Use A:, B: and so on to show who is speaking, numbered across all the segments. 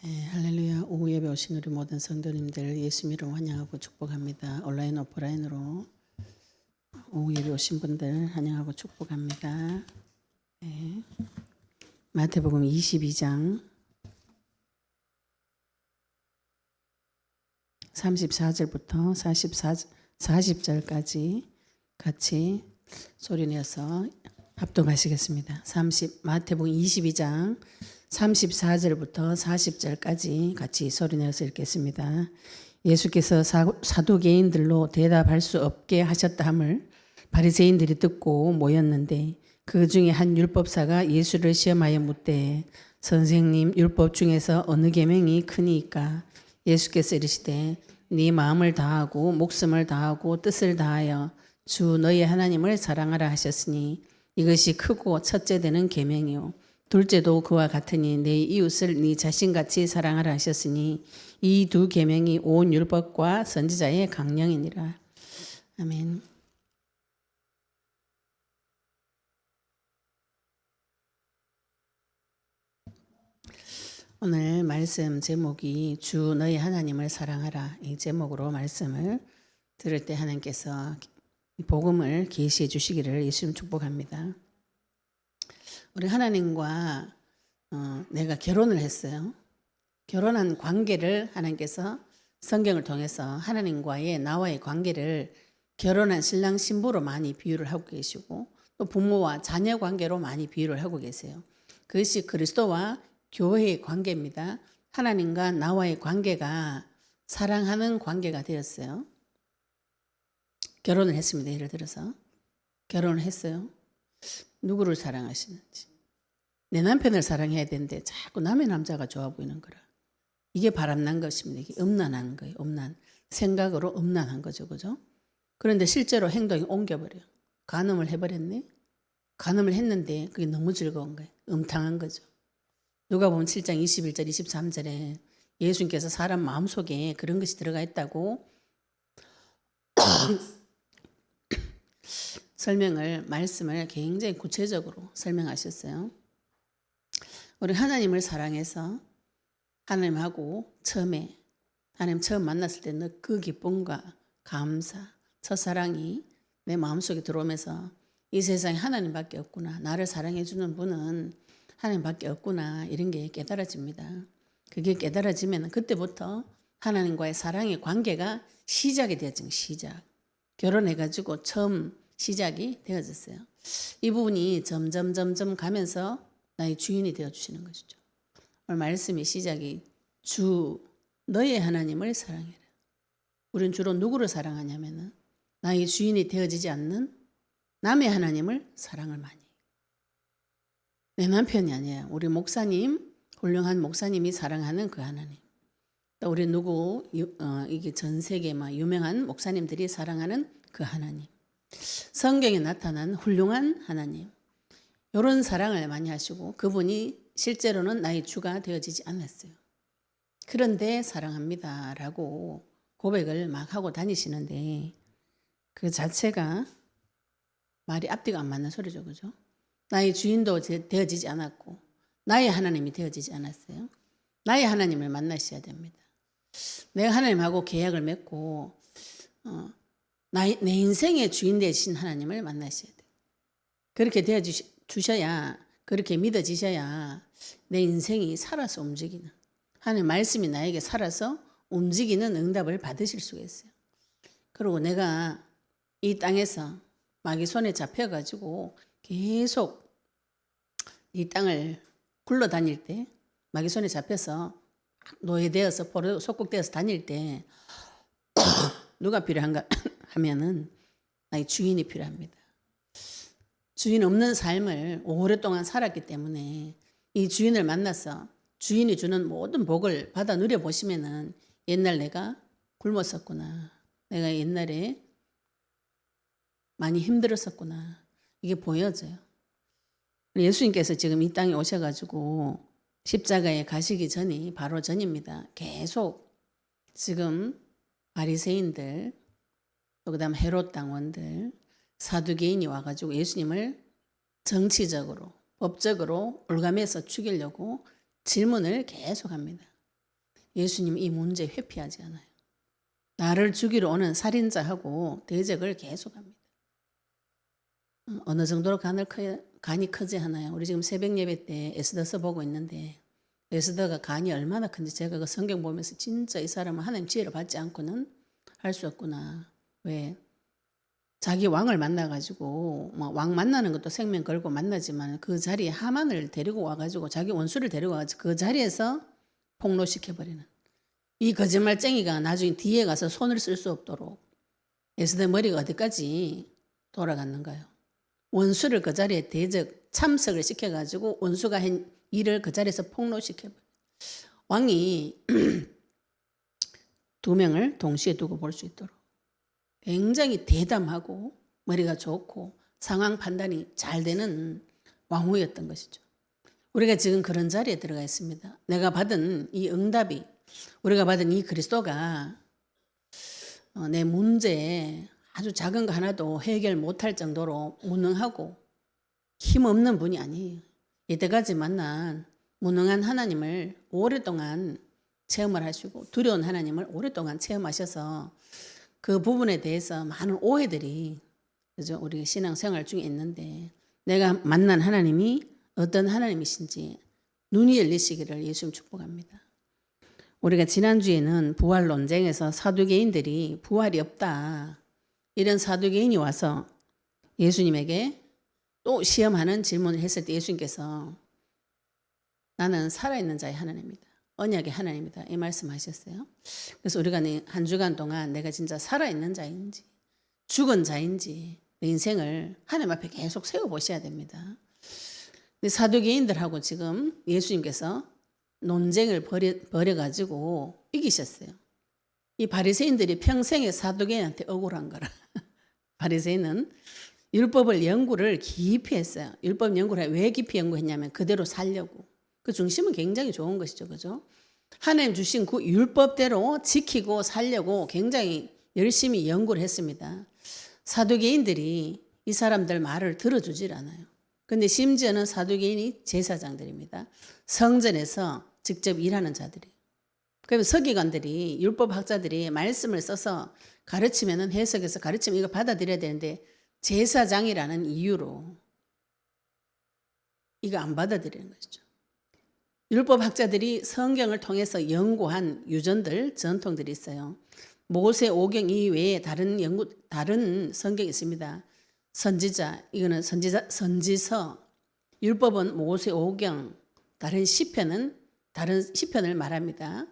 A: 할렐루야. 오후 예배 오신 우리 모든 성도님들 예수 이름 환영하고 축복합니다. 온라인 오프라인으로 오후 예배 오신 분들 환영하고 축복합니다. 마태복음 22장 34절부터 40절까지 같이 소리내서 합독하시겠습니다. 마태복음 22장 34절부터 40절까지 같이 소리내서 읽겠습니다. 예수께서 사두개인들로 대답할 수 없게 하셨다 함을 바리새인들이 듣고 모였는데 그 중에 한 율법사가 예수를 시험하여 묻되 선생님, 율법 중에서 어느 계명이 크니까? 예수께서 이르시되 네 마음을 다하고 목숨을 다하고 뜻을 다하여 주 너희 하나님을 사랑하라 하셨으니 이것이 크고 첫째 되는 계명이요 둘째도 그와 같으니 내 이웃을 네 자신같이 사랑하라 하셨으니 이 두 계명이 온 율법과 선지자의 강령이니라. 아멘. 오늘 말씀 제목이 주 너희 하나님을 사랑하라, 이 제목으로 말씀을 들을 때 하나님께서 복음을 계시해 주시기를 예수님 축복합니다. 우리 하나님과 내가 결혼을 했어요. 결혼한 관계를 하나님께서 성경을 통해서 하나님과의 나와의 관계를 결혼한 신랑 신부로 많이 비유를 하고 계시고 또 부모와 자녀 관계로 많이 비유를 하고 계세요. 그것이 그리스도와 교회의 관계입니다. 하나님과 나와의 관계가 사랑하는 관계가 되었어요. 결혼을 했습니다. 예를 들어서 결혼을 했어요. 누구를 사랑하시는지. 내 남편을 사랑해야 되는데 자꾸 남의 남자가 좋아 보이는 거라. 이게 바람난 것입니다. 이게 음란한 거예요. 음란. 생각으로 음란한 거죠. 그죠? 그런데 실제로 행동이 옮겨버려요. 간음을 해버렸네. 간음을 했는데 그게 너무 즐거운 거예요. 음탕한 거죠. 누가 보면 7장 21절 23절에 예수님께서 사람 마음속에 그런 것이 들어가 있다고 말씀을 굉장히 구체적으로 설명하셨어요. 우리 하나님을 사랑해서 하나님하고 하나님 처음 만났을 때 그 기쁨과 감사, 첫사랑이 내 마음속에 들어오면서 이 세상에 하나님밖에 없구나. 나를 사랑해 주는 분은 하나님밖에 없구나. 이런 게 깨달아집니다. 그게 깨달아지면 그때부터 하나님과의 사랑의 관계가 시작이 되어진 시작. 결혼해가지고 처음 시작이 되어졌어요. 이 부분이 점점 가면서 나의 주인이 되어주시는 것이죠. 오늘 말씀의 시작이 주 너의 하나님을 사랑해라. 우리는 주로 누구를 사랑하냐면은 나의 주인이 되어지지 않는 남의 하나님을 사랑을 많이 해요. 내 남편이 아니에요. 우리 목사님, 훌륭한 목사님이 사랑하는 그 하나님. 또 우리 이게 전 세계 유명한 목사님들이 사랑하는 그 하나님. 성경에 나타난 훌륭한 하나님. 이런 사랑을 많이 하시고 그분이 실제로는 나의 주가 되어지지 않았어요. 그런데 사랑합니다 라고 고백을 막 하고 다니시는데 그 자체가 말이 앞뒤가 안 맞는 소리죠. 그죠? 나의 주인도 되어지지 않았고 나의 하나님이 되어지지 않았어요. 나의 하나님을 만나셔야 됩니다. 내가 하나님하고 계약을 맺고 내 인생의 주인 되신 하나님을 만나셔야 돼요. 그렇게 되어주셔야, 그렇게 믿어지셔야 내 인생이 살아서 움직이는, 하나님 말씀이 나에게 살아서 움직이는 응답을 받으실 수가 있어요. 그리고 내가 이 땅에서 마귀 손에 잡혀가지고 계속 이 땅을 굴러다닐 때, 마귀 손에 잡혀서 노예되어서 속국되어서 다닐 때 누가 필요한가 하면은 나의 주인이 필요합니다. 주인 없는 삶을 오랫동안 살았기 때문에 이 주인을 만나서 주인이 주는 모든 복을 받아 누려보시면은 옛날 내가 굶었었구나. 내가 옛날에 많이 힘들었었구나. 이게 보여져요. 예수님께서 지금 이 땅에 오셔가지고 십자가에 가시기 전이 바로 전입니다. 계속 지금 바리새인들 또 그다음 헤롯 당원들 사두개인이 와가지고 예수님을 정치적으로 법적으로 올가매서 죽이려고 질문을 계속합니다. 예수님 이 문제 회피하지 않아요. 나를 죽이러 오는 살인자하고 대적을 계속합니다. 어느 정도로 간이 크지 않아요. 우리 지금 새벽 예배 때 에스더서 보고 있는데 에스더가 간이 얼마나 큰지 제가 그 성경 보면서 진짜 이 사람은 하나님 지혜를 받지 않고는 할 수 없구나. 왜? 자기 왕을 만나가지고 뭐 왕 만나는 것도 생명 걸고 만나지만 그 자리에 하만을 데리고 와가지고 자기 원수를 데리고 와가지고 그 자리에서 폭로시켜버리는 이 거짓말쟁이가 나중에 뒤에 가서 손을 쓸 수 없도록 에스더 머리가 어디까지 돌아갔는가요? 원수를 그 자리에 대적 참석을 시켜가지고 원수가 한 일을 그 자리에서 폭로시켜버려요. 왕이 두 명을 동시에 두고 볼 수 있도록 굉장히 대담하고 머리가 좋고 상황 판단이 잘 되는 왕후였던 것이죠. 우리가 지금 그런 자리에 들어가 있습니다. 내가 받은 이 응답이 우리가 받은 이 그리스도가 내 문제에 아주 작은 거 하나도 해결 못할 정도로 무능하고 힘없는 분이 아니에요. 이때까지 만난 무능한 하나님을 오랫동안 체험을 하시고 두려운 하나님을 오랫동안 체험하셔서 그 부분에 대해서 많은 오해들이 그죠? 우리 신앙생활 중에 있는데 내가 만난 하나님이 어떤 하나님이신지 눈이 열리시기를 예수님 축복합니다. 우리가 지난주에는 부활 논쟁에서 사두개인들이 부활이 없다. 이런 사두개인이 와서 예수님에게 또 시험하는 질문을 했을 때 예수님께서 나는 살아있는 자의 하나님이다. 언약의 하나님이다. 이 말씀하셨어요. 그래서 우리가 한 주간 동안 내가 진짜 살아있는 자인지 죽은 자인지 내 인생을 하나님 앞에 계속 세워보셔야 됩니다. 근데 사두개인들하고 지금 예수님께서 논쟁을 벌여가지고 이기셨어요. 이 바리새인들이 평생에 사두개인한테 억울한 거라. 바리새인은 율법을 연구를 깊이 했어요. 율법 연구를 왜 깊이 연구했냐면 그대로 살려고. 그 중심은 굉장히 좋은 것이죠. 그죠? 하나님 주신 그 율법대로 지키고 살려고 굉장히 열심히 연구를 했습니다. 사두개인들이 이 사람들 말을 들어주질 않아요. 근데 심지어는 사두개인이 제사장들입니다. 성전에서 직접 일하는 자들이. 그러면 서기관들이 율법학자들이 말씀을 써서 가르치면은 해석해서 가르치면 이거 받아들여야 되는데 제사장이라는 이유로 이거 안 받아들이는 것이죠. 율법학자들이 성경을 통해서 연구한 유전들, 전통들이 있어요. 모세 오경 이외에 다른 성경이 있습니다. 선지자, 이거는 선지서, 율법은 모세 오경, 다른 시편은 다른 시편을 말합니다.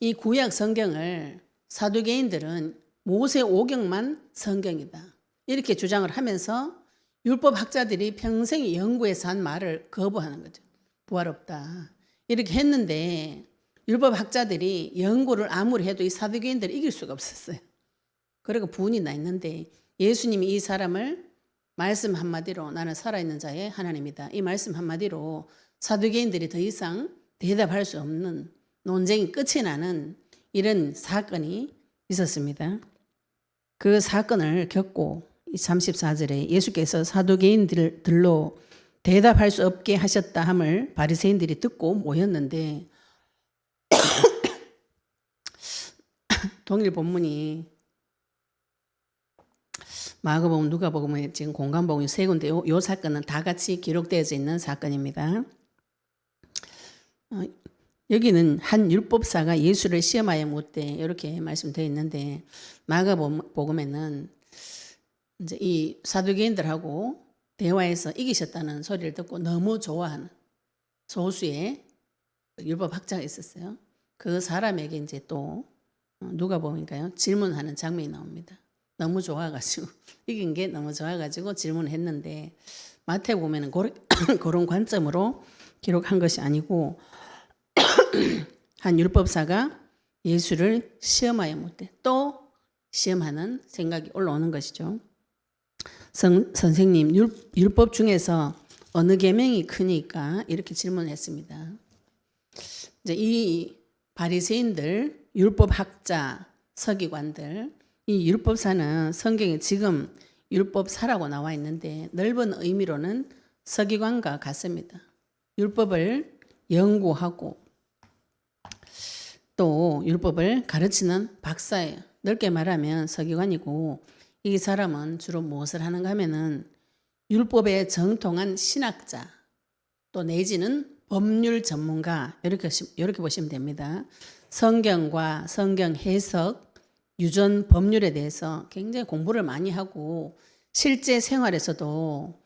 A: 이 구약 성경을 사두개인들은 모세 오경만 성경이다. 이렇게 주장을 하면서 율법학자들이 평생 연구해서 한 말을 거부하는 거죠. 부활 없다. 이렇게 했는데 율법학자들이 연구를 아무리 해도 이 사두개인들을 이길 수가 없었어요. 그리고 분이 나 있는데 예수님이 이 사람을 말씀 한마디로 나는 살아있는 자의 하나님이다. 이 말씀 한마디로 사두개인들이 더 이상 대답할 수 없는 논쟁이 끝이 나는 이런 사건이 있었습니다. 그 사건을 겪고 34절에 예수께서 사두개인들로 대답할 수 없게 하셨다 함을 바리새인들이 듣고 모였는데 동일 본문이 마가복음, 누가복음에 지금 공간복음이 세 군데 요 사건은 다 같이 기록되어져 있는 사건입니다. 여기는 한 율법사가 예수를 시험하여 묻되 이렇게 말씀되어 있는데 마가복음에는 이제 이 사두개인들하고 대화에서 이기셨다는 소리를 듣고 너무 좋아하는 소수의 율법학자가 있었어요. 그 사람에게 이제 또 누가복음인가요? 질문하는 장면이 나옵니다. 너무 좋아가지고 이긴 게 너무 좋아가지고 질문을 했는데 마태복음에는 그런 관점으로 기록한 것이 아니고 한 율법사가 예수를 시험하여 묻되 또 시험하는 생각이 올라오는 것이죠. 선생님, 율법 중에서 어느 계명이 크니까 이렇게 질문했습니다. 이제 이 바리새인들, 율법학자, 서기관들, 이 율법사는 성경에 지금 율법사라고 나와 있는데 넓은 의미로는 서기관과 같습니다. 율법을 연구하고 또 율법을 가르치는 박사예요. 넓게 말하면 서기관이고 이 사람은 주로 무엇을 하는가 하면은 율법에 정통한 신학자 또 내지는 법률 전문가 이렇게 보시면 됩니다. 성경과 성경 해석, 유전 법률에 대해서 굉장히 공부를 많이 하고 실제 생활에서도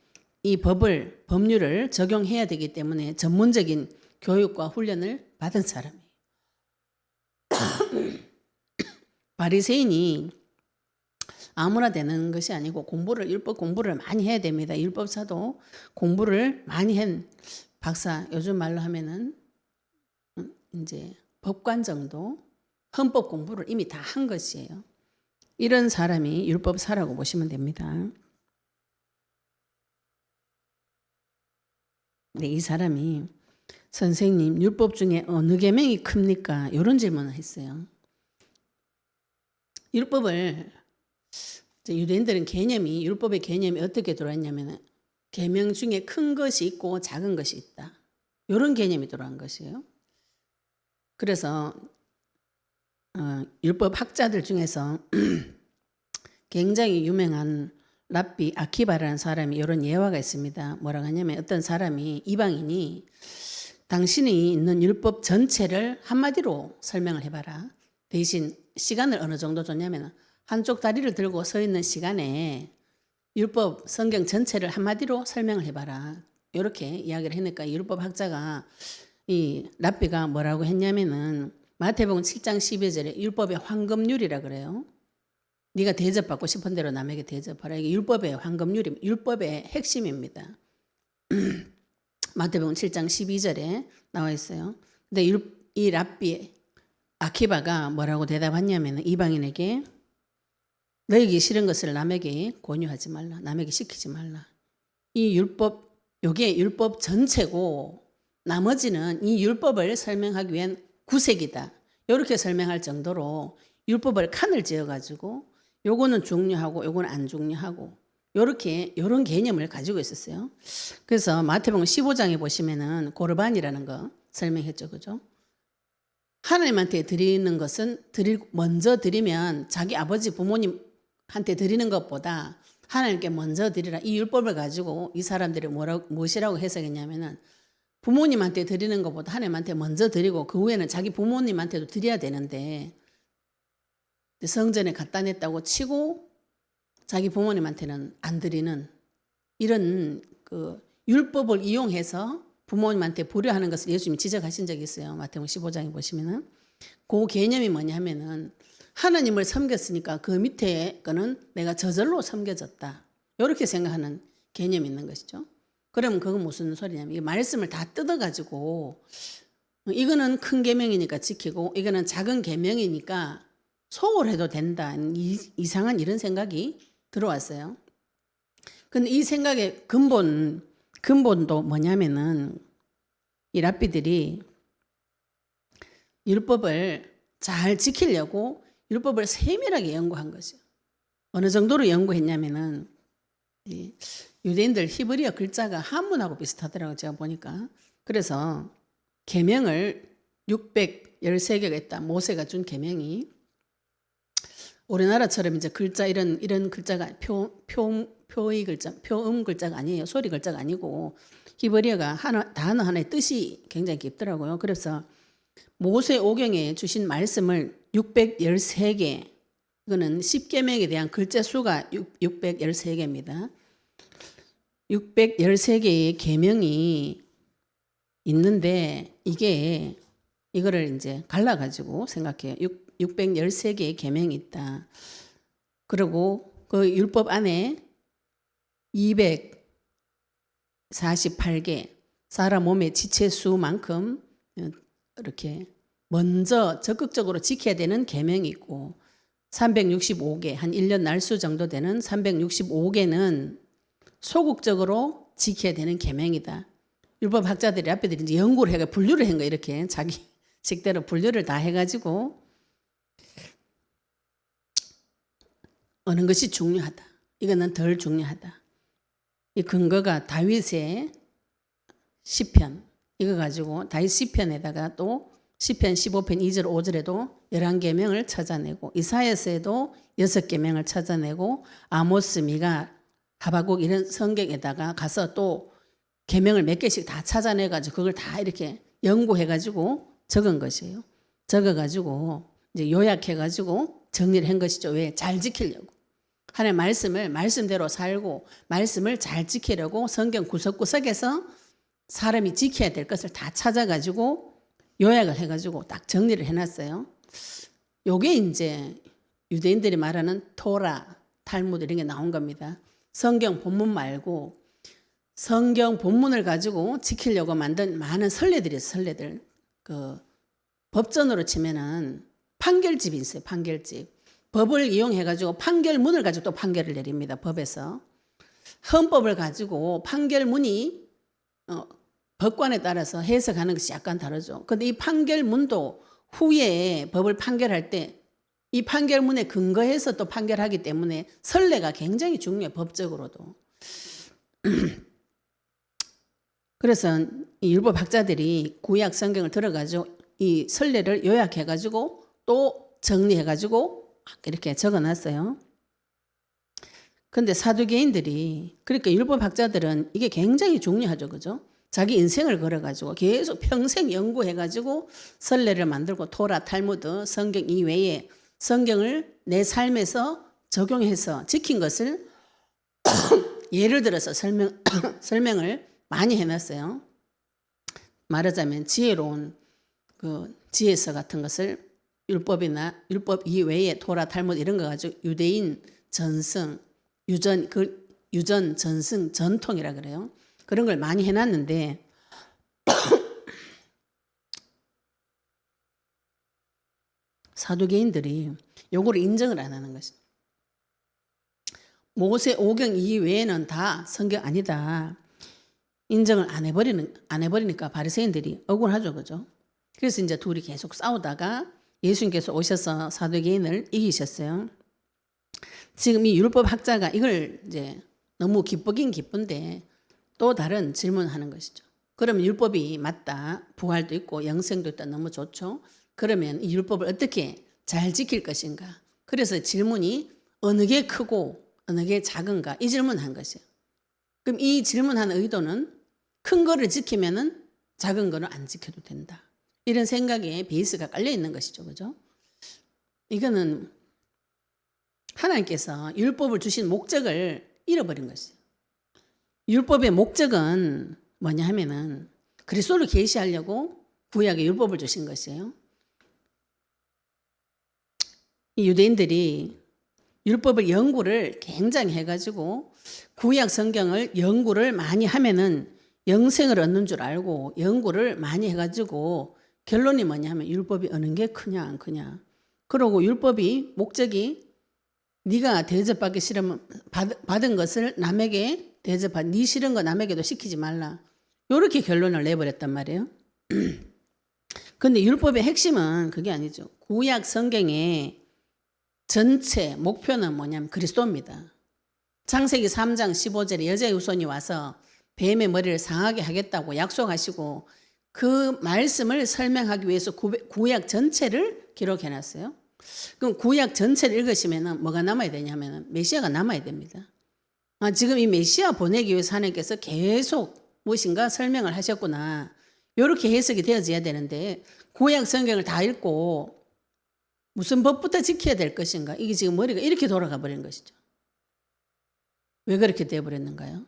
A: 이 법률을 적용해야 되기 때문에 전문적인 교육과 훈련을 받은 사람이에요. 바리새인이 아무나 되는 것이 아니고 율법 공부를 많이 해야 됩니다. 율법사도 공부를 많이 한 박사, 요즘 말로 하면은 이제 법관 정도 헌법 공부를 이미 다 한 것이에요. 이런 사람이 율법사라고 보시면 됩니다. 네, 이 사람이 선생님 율법 중에 어느 계명이 큽니까? 이런 질문을 했어요. 율법을 유대인들은 율법의 개념이 어떻게 들어왔냐면 계명 중에 큰 것이 있고 작은 것이 있다. 이런 개념이 들어간 것이에요. 그래서 율법 학자들 중에서 굉장히 유명한 랍비 아키바라는 사람이 이런 예화가 있습니다. 뭐라고 하냐면 어떤 사람이 이방인이 당신이 있는 율법 전체를 한마디로 설명을 해봐라. 대신 시간을 어느 정도 줬냐면 한쪽 다리를 들고 서 있는 시간에 율법 성경 전체를 한마디로 설명을 해봐라. 이렇게 이야기를 하니까 율법 학자가 이 랍비가 뭐라고 했냐면은 마태복음 7장 12절에 율법의 황금률이라 그래요. 네가 대접받고 싶은 대로 남에게 대접하라. 이게 율법의 황금률이 율법의 핵심입니다. 마태복음 7장 12절에 나와 있어요. 근데 이 랍비 아키바가 뭐라고 대답했냐면 이방인에게 너에게 싫은 것을 남에게 권유하지 말라. 남에게 시키지 말라. 요게 율법 전체고 나머지는 이 율법을 설명하기 위한 구색이다. 이렇게 설명할 정도로 율법을 칸을 지어가지고 요거는 중요하고 요거는 안 중요하고 요런 개념을 가지고 있었어요. 그래서 마태복음 15장에 보시면은 고르반이라는 거 설명했죠. 그죠? 하나님한테 드리는 것은 먼저 드리면 자기 아버지 부모님한테 드리는 것보다 하나님께 먼저 드리라. 이 율법을 가지고 이 사람들이 무엇이라고 해석했냐면은 부모님한테 드리는 것보다 하나님한테 먼저 드리고 그 후에는 자기 부모님한테도 드려야 되는데 성전에 갖다 냈다고 치고 자기 부모님한테는 안 드리는 이런 그 율법을 이용해서 부모님한테 불효하는 것을 예수님이 지적하신 적이 있어요. 마태복음 15장에 보시면은 그 개념이 뭐냐면은 하나님을 섬겼으니까 그 밑에 거는 내가 저절로 섬겨졌다. 이렇게 생각하는 개념이 있는 것이죠. 그러면 그건 무슨 소리냐면 이 말씀을 다 뜯어가지고 이거는 큰 계명이니까 지키고 이거는 작은 계명이니까 소홀해도 된다. 이상한 이런 생각이 들어왔어요. 근데 이 생각의 근본도 뭐냐면은 이 랍비들이 율법을 잘 지키려고 율법을 세밀하게 연구한 거죠. 어느 정도로 연구했냐면은 유대인들 히브리어 글자가 한문하고 비슷하더라고요. 제가 보니까. 그래서 계명을 613개가 있다. 모세가 준 계명이 우리나라처럼 이제 글자 이런 글자가 표의 글자, 표음 글자가 아니에요. 소리 글자가 아니고 히브리어가 단어 하나의 뜻이 굉장히 깊더라고요. 그래서 모세 오경에 주신 말씀을 613개, 이거는 10계명에 대한 글자 수가 613개입니다. 613개의 계명이 있는데 이거를 이제 갈라가지고 생각해요. 613개의 계명이 있다. 그리고 그 율법 안에 248개 사람 몸의 지체 수만큼 이렇게 먼저 적극적으로 지켜야 되는 계명이 있고 365개 한 1년 날수 정도 되는 365개는 소극적으로 지켜야 되는 계명이다. 율법 학자들이 앞에들이 이제 연구를 해가 분류를 한 거 이렇게 자기 식대로 분류를 다 해가지고 어느 것이 중요하다. 이거는 덜 중요하다. 이 근거가 다윗의 시편 이거 가지고 다윗 시편에다가 또 시편 15편 2절 5절에도 11계명을 찾아내고 이사야서에도 6계명을 찾아내고 아모스, 미가, 하박국 이런 성경에다가 가서 또 계명을 몇 개씩 다 찾아내가지고 그걸 다 이렇게 연구해가지고 적은 것이에요. 적어가지고 이제 요약해가지고 정리를 한 것이죠. 왜? 잘 지키려고. 하나님의 말씀을 말씀대로 살고 말씀을 잘 지키려고 성경 구석구석에서 사람이 지켜야 될 것을 다 찾아가지고 요약을 해가지고 딱 정리를 해놨어요. 요게 이제 유대인들이 말하는 토라, 탈무드 이런 게 나온 겁니다. 성경 본문 말고 성경 본문을 가지고 지키려고 만든 많은 선례들이 있어요. 선례들. 그 법전으로 치면은 판결집이 있어요. 판결집. 법을 이용해가지고 판결문을 가지고 또 판결을 내립니다. 법에서. 헌법을 가지고 판결문이 법관에 따라서 해석하는 것이 약간 다르죠. 그런데 이 판결문도 후에 법을 판결할 때 이 판결문에 근거해서 또 판결하기 때문에 선례가 굉장히 중요해요. 법적으로도. 그래서 이 율법학자들이 구약 성경을 들어가지고 이 선례를 요약해가지고 또 정리해가지고 이렇게 적어놨어요. 그런데 사두개인들이 그러니까 율법학자들은 이게 굉장히 중요하죠, 그죠? 자기 인생을 걸어가지고 계속 평생 연구해가지고 선례를 만들고 토라, 탈무드, 성경 이외에 성경을 내 삶에서 적용해서 지킨 것을 예를 들어서 설명을 많이 해놨어요. 말하자면 지혜로운 그 지혜서 같은 것을 율법이나 율법 이외에 토라, 탈무드 이런 거 가지고 유대인 전승, 유전, 전승, 전통이라 그래요. 그런 걸 많이 해놨는데 사두개인들이 요거를 인정을 안 하는 것입니다. 모세 오경 이외에는 다 성경 아니다. 인정을 안 해버리니까 바리새인들이 억울하죠, 그죠? 그래서 이제 둘이 계속 싸우다가 예수님께서 오셔서 사두개인을 이기셨어요. 지금 이 율법 학자가 이걸 이제 너무 기쁘긴 기쁜데 또 다른 질문하는 것이죠. 그러면 율법이 맞다. 부활도 있고 영생도 있다. 너무 좋죠. 그러면 이 율법을 어떻게 잘 지킬 것인가? 그래서 질문이 어느 게 크고 어느 게 작은가? 이 질문한 것이에요. 그럼 이 질문한 의도는 큰 거를 지키면은 작은 거는 안 지켜도 된다. 이런 생각에 베이스가 깔려 있는 것이죠. 그죠? 이거는 하나님께서 율법을 주신 목적을 잃어버린 것이에요. 율법의 목적은 뭐냐 하면은 그리스도를 계시하려고 구약에 율법을 주신 것이에요. 이 유대인들이 율법을 연구를 굉장히 해가지고 구약 성경을 연구를 많이 하면은 영생을 얻는 줄 알고 연구를 많이 해가지고 결론이 뭐냐 하면 율법이 어느 게 크냐 안 크냐. 그러고 율법이 목적이 네가 대접받기 싫으면 받은 것을 남에게 대접받. 네 싫은 거 남에게도 시키지 말라. 이렇게 결론을 내버렸단 말이에요. 그런데 율법의 핵심은 그게 아니죠. 구약 성경의 전체 목표는 뭐냐면 그리스도입니다. 창세기 3장 15절에 여자의 후손이 와서 뱀의 머리를 상하게 하겠다고 약속하시고 그 말씀을 설명하기 위해서 구약 전체를 기록해놨어요. 그럼 구약 전체를 읽으시면 뭐가 남아야 되냐면 메시아가 남아야 됩니다. 지금 이 메시아 보내기 위해서 하나님께서 계속 무엇인가 설명을 하셨구나. 이렇게 해석이 되어져야 되는데 구약 성경을 다 읽고 무슨 법부터 지켜야 될 것인가. 이게 지금 머리가 이렇게 돌아가 버린 것이죠. 왜 그렇게 되어버렸는가요?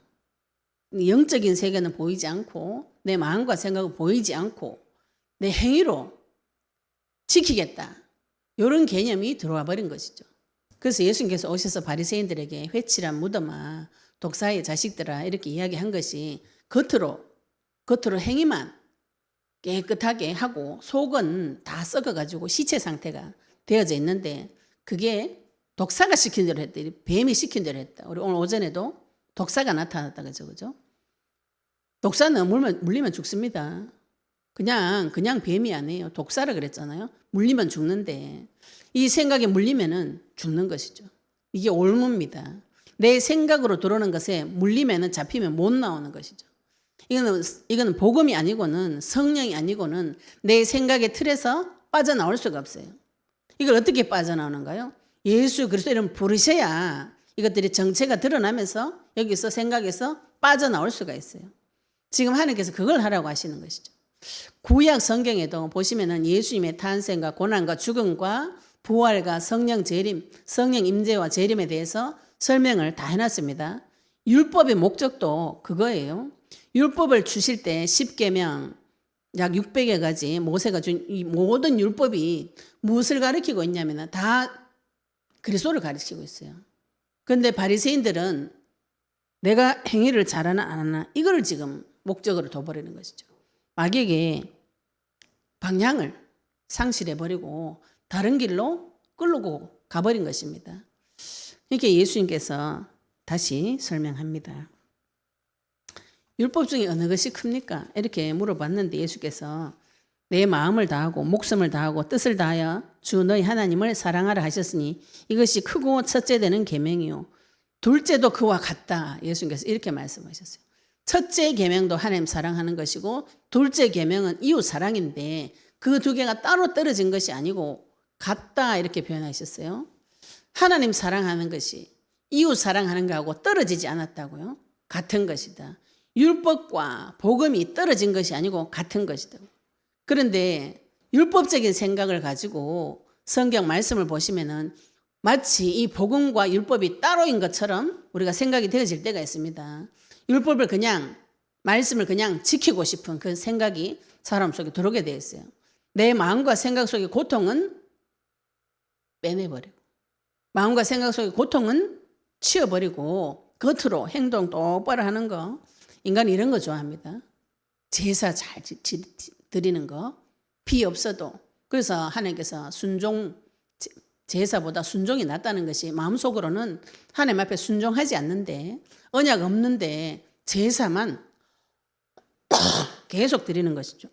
A: 영적인 세계는 보이지 않고 내 마음과 생각은 보이지 않고 내 행위로 지키겠다. 이런 개념이 들어와 버린 것이죠. 그래서 예수님께서 오셔서 바리새인들에게 회칠한 무덤아, 독사의 자식들아 이렇게 이야기한 것이 겉으로 행위만 깨끗하게 하고 속은 다 썩어가지고 시체 상태가 되어져 있는데 그게 독사가 시킨 대로 했다. 뱀이 시킨 대로 했다. 우리 오늘 오전에도 독사가 나타났다. 그죠? 독사는 물리면 죽습니다. 그냥 뱀이 아니에요. 독사라 그랬잖아요. 물리면 죽는데 이 생각에 물리면은 죽는 것이죠. 이게 올무입니다. 내 생각으로 들어오는 것에 물리면은 잡히면 못 나오는 것이죠. 이거는 복음이 아니고는 성령이 아니고는 내 생각의 틀에서 빠져나올 수가 없어요. 이걸 어떻게 빠져나오는가요? 예수 그리스도 이름 부르셔야 이것들이 정체가 드러나면서 여기서 생각에서 빠져나올 수가 있어요. 지금 하나님께서 그걸 하라고 하시는 것이죠. 구약 성경에도 보시면은 예수님의 탄생과 고난과 죽음과 부활과 성령 재림, 성령 임재와 재림에 대해서 설명을 다 해놨습니다. 율법의 목적도 그거예요. 율법을 주실 때 10계명 약 600여 가지 모세가 준 이 모든 율법이 무엇을 가리키고 있냐면 다 그리스도를 가리키고 있어요. 그런데 바리새인들은 내가 행위를 잘하나 안 하나 이걸 지금 목적으로 둬버리는 것이죠. 마귀에게 방향을 상실해버리고 다른 길로 끌고 가버린 것입니다. 이렇게 예수님께서 다시 설명합니다. 율법 중에 어느 것이 큽니까? 이렇게 물어봤는데 예수께서 내 마음을 다하고 목숨을 다하고 뜻을 다하여 주 너희 하나님을 사랑하라 하셨으니 이것이 크고 첫째 되는 계명이요 둘째도 그와 같다. 예수님께서 이렇게 말씀하셨어요. 첫째 계명도 하나님 사랑하는 것이고 둘째 계명은 이웃 사랑인데 그 두 개가 따로 떨어진 것이 아니고 같다 이렇게 표현하셨어요. 하나님 사랑하는 것이 이웃 사랑하는 것하고 떨어지지 않았다고요. 같은 것이다. 율법과 복음이 떨어진 것이 아니고 같은 것이다. 그런데 율법적인 생각을 가지고 성경 말씀을 보시면은 마치 이 복음과 율법이 따로인 것처럼 우리가 생각이 되어질 때가 있습니다. 율법을 그냥 말씀을 그냥 지키고 싶은 그 생각이 사람 속에 들어오게 되어 있어요. 내 마음과 생각 속의 고통은 빼내버리고 마음과 생각 속의 고통은 치워버리고 겉으로 행동 똑바로 하는 거 인간이 이런 거 좋아합니다. 제사 잘 드리는 거 비 없어도 그래서 하나님께서 제사보다 순종이 낫다는 것이 마음속으로는 하나님 앞에 순종하지 않는데 언약 없는데 제사만 계속 드리는 것이죠.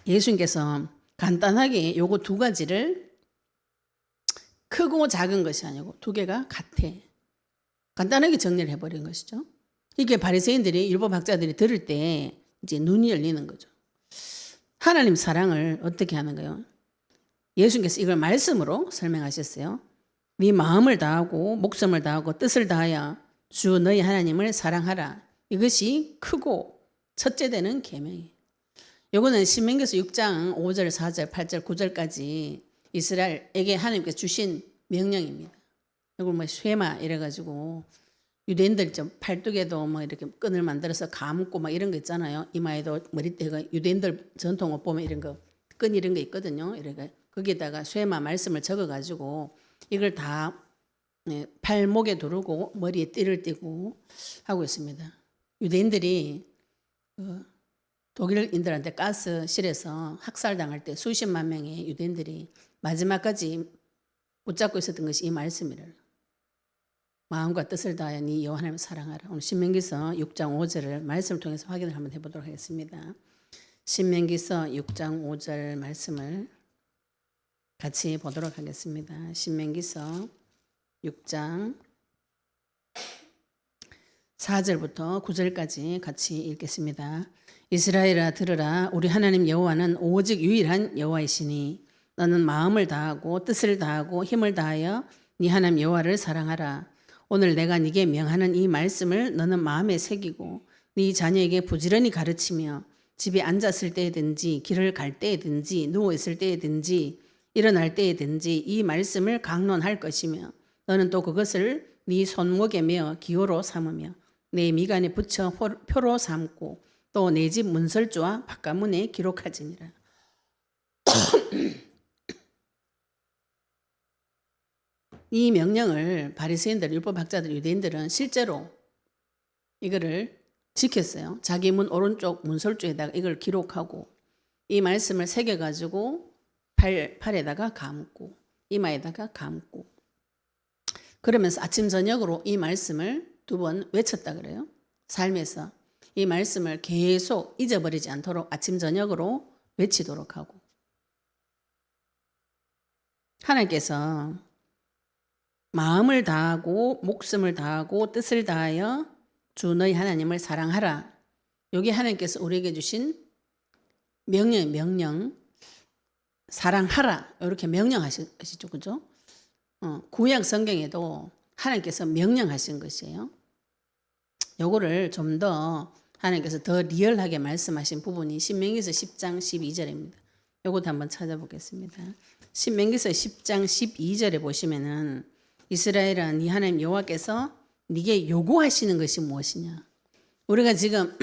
A: 예수님께서 간단하게 요거 두 가지를 크고 작은 것이 아니고 두 개가 같아. 간단하게 정리를 해버린 것이죠. 이게 바리새인들이 율법학자들이 들을 때 이제 눈이 열리는 거죠. 하나님 사랑을 어떻게 하는 거예요? 예수님께서 이걸 말씀으로 설명하셨어요. 네 마음을 다하고 목숨을 다하고 뜻을 다하여 주 너희 하나님을 사랑하라. 이것이 크고 첫째 되는 계명이에요. 이거는 신명기서 6장 5절, 4절, 8절, 9절까지 이스라엘에게 하나님께서 주신 명령입니다. 이걸 뭐 쇠마 이래가지고 유대인들 좀 팔뚝에도 뭐 이렇게 끈을 만들어서 감고 막 이런 거 있잖아요. 이마에도 머리띠가 유대인들 전통 옷 보면 이런 거 끈 이런 거 있거든요. 이래가 거기에다가 쇠마 말씀을 적어가지고 이걸 다 팔목에 두르고 머리에 띠를 띠고 하고 있습니다. 유대인들이 독일인들한테 가스실에서 학살당할 때 수십만 명의 유대인들이 마지막까지 붙잡고 있었던 것이 이 말씀이래요. 마음과 뜻을 다하여 네 여호와 하나님을 사랑하라. 오늘 신명기서 6장 5절을 말씀을 통해서 확인을 한번 해보도록 하겠습니다. 신명기서 6장 5절 말씀을 같이 보도록 하겠습니다. 신명기서 6장 4절부터 9절까지 같이 읽겠습니다. 이스라엘아 들으라. 우리 하나님 여호와는 오직 유일한 여호와이시니 너는 마음을 다하고 뜻을 다하고 힘을 다하여 네 하나님 여호와를 사랑하라. 오늘 내가 네게 명하는 이 말씀을 너는 마음에 새기고 네 자녀에게 부지런히 가르치며 집에 앉았을 때든지 길을 갈 때든지 누워 있을 때든지 일어날 때든지 이 말씀을 강론할 것이며 너는 또 그것을 네 손목에 메어 기호로 삼으며 내 미간에 붙여 표로 삼고 또 내 집 문설주와 바깥문에 기록하지니라. 이 명령을 바리새인들, 율법학자들, 유대인들은 실제로 이거를 지켰어요. 자기 문 오른쪽 문설주에다가 이걸 기록하고 이 말씀을 새겨가지고 팔에다가 감고 이마에다가 감고 그러면서 아침 저녁으로 이 말씀을 2번 외쳤다 그래요. 삶에서 이 말씀을 계속 잊어버리지 않도록 아침 저녁으로 외치도록 하고 하나님께서 마음을 다하고 목숨을 다하고 뜻을 다하여 주 너희 하나님을 사랑하라. 여기 하나님께서 우리에게 주신 명령, 사랑하라 이렇게 명령하시죠, 그죠? 구약 성경에도 하나님께서 명령하신 것이에요. 요거를 좀 더 하나님께서 더 리얼하게 말씀하신 부분이 신명기서 10장 12절입니다. 요것도 한번 찾아보겠습니다. 신명기서 10장 12절에 보시면은 이스라엘아 네 하나님 여호와께서 네게 요구하시는 것이 무엇이냐. 우리가 지금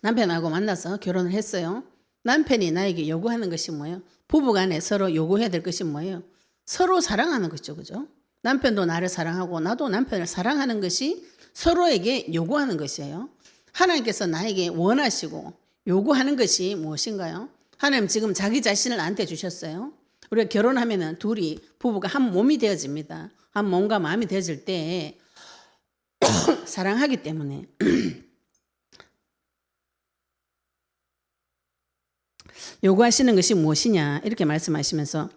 A: 남편하고 만나서 결혼을 했어요. 남편이 나에게 요구하는 것이 뭐예요? 부부간에 서로 요구해야 될 것이 뭐예요? 서로 사랑하는 거죠, 그죠? 남편도 나를 사랑하고 나도 남편을 사랑하는 것이 서로에게 요구하는 것이에요. 하나님께서 나에게 원하시고 요구하는 것이 무엇인가요? 하나님 지금 자기 자신을 나한테 주셨어요. 우리가 결혼하면은 둘이 부부가 한 몸이 되어집니다. 한 몸과 마음이 되어질 때 사랑하기 때문에 요구하시는 것이 무엇이냐 이렇게 말씀하시면서